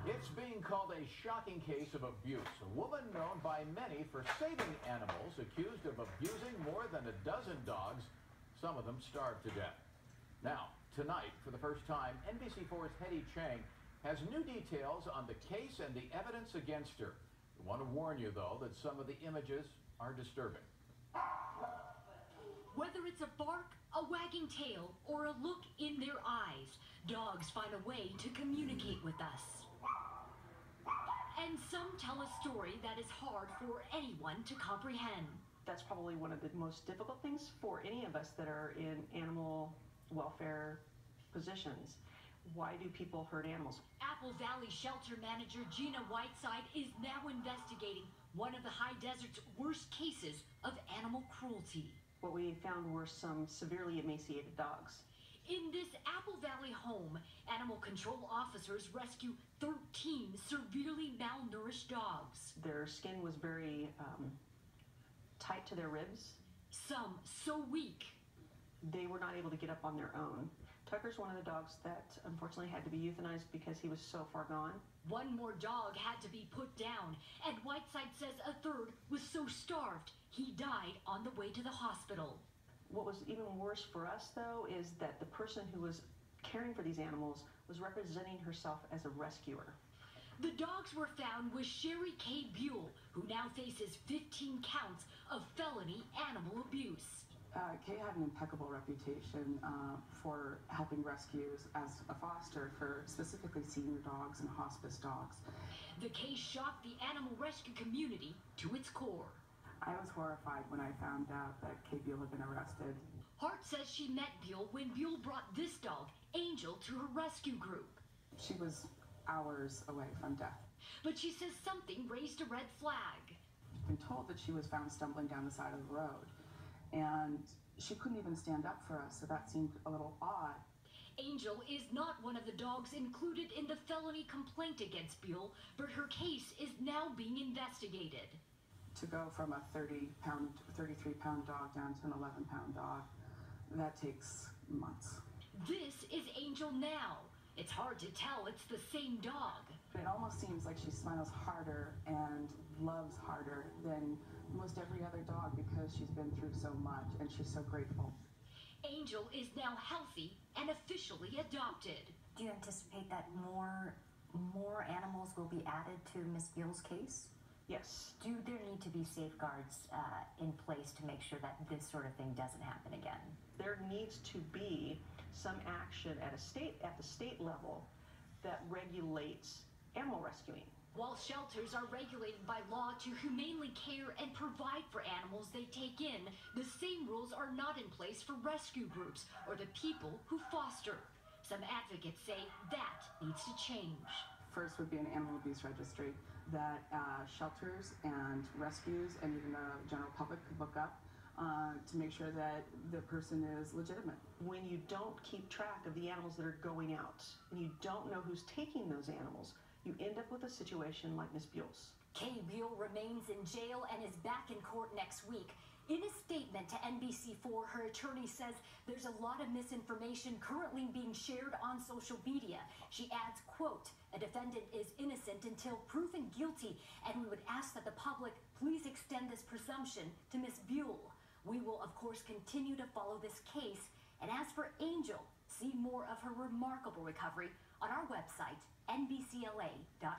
It's being called a shocking case of abuse. A woman known by many for saving animals accused of abusing more than a dozen dogs, some of them starved to death. Now, tonight, for the first time, NBC4's Hetty Chang has new details on the case and the evidence against her. I want to warn you, though, that some of the images are disturbing. Whether it's a bark, a wagging tail, or a look in their eyes, dogs find a way to communicate with us. And some tell a story that is hard for anyone to comprehend. That's probably one of the most difficult things for any of us that are in animal welfare positions. Why do people hurt animals? Apple Valley shelter manager Gina Whiteside is now investigating one of the high desert's worst cases of animal cruelty. What we found were some severely emaciated dogs. In this Apple Valley home, animal control officers rescue 13 severely malnourished dogs. Their skin was very tight to their ribs. Some so weak they were not able to get up on their own. Tucker's one of the dogs that unfortunately had to be euthanized because he was so far gone. One more dog had to be put down, and Whiteside says a third was so starved he died on the way to the hospital. What was even worse for us, though, is that the person who was caring for these animals was representing herself as a rescuer. The dogs were found with Sherry K. Buell, who now faces 15 counts of felony animal abuse. Kay had an impeccable reputation for helping rescues as a foster for specifically senior dogs and hospice dogs. The case shocked the animal rescue community to its core. I was horrified when I found out that Kay Buell had been arrested. Hart says she met Buell when Buell brought this dog, Angel, to her rescue group. She was hours away from death. But she says something raised a red flag. I've been told that she was found stumbling down the side of the road. And she couldn't even stand up for us, so that seemed a little odd. Angel is not one of the dogs included in the felony complaint against Buell, but her case is now being investigated. To go from a 33-pound dog down to an 11-pound dog, that takes months. This is Angel now. It's hard to tell it's the same dog. It almost seems like she smiles harder and loves harder than most every other dog because she's been through so much and she's so grateful. Angel is now healthy and officially adopted. Do you anticipate that more animals will be added to Miss Buell's case? Yes. Do there need to be safeguards in place to make sure that this sort of thing doesn't happen again? There needs to be some action at the state level that regulates animal rescuing. While shelters are regulated by law to humanely care and provide for animals they take in, the same rules are not in place for rescue groups or the people who foster. Some advocates say that needs to change. First would be an animal abuse registry that shelters and rescues and even the general public could look up to make sure that the person is legitimate. When you don't keep track of the animals that are going out and you don't know who's taking those animals, you end up with a situation like Miss Buell's. Kay Buell remains in jail and is back in court next week. In a statement to NBC4, her attorney says there's a lot of misinformation currently being shared on social media. She adds, quote, "A defendant is innocent until proven guilty, and we would ask that the public please extend this presumption to Miss Buell. We will, of course, continue to follow this case. And as for Angel, see more of her remarkable recovery on our website, nbcla.com.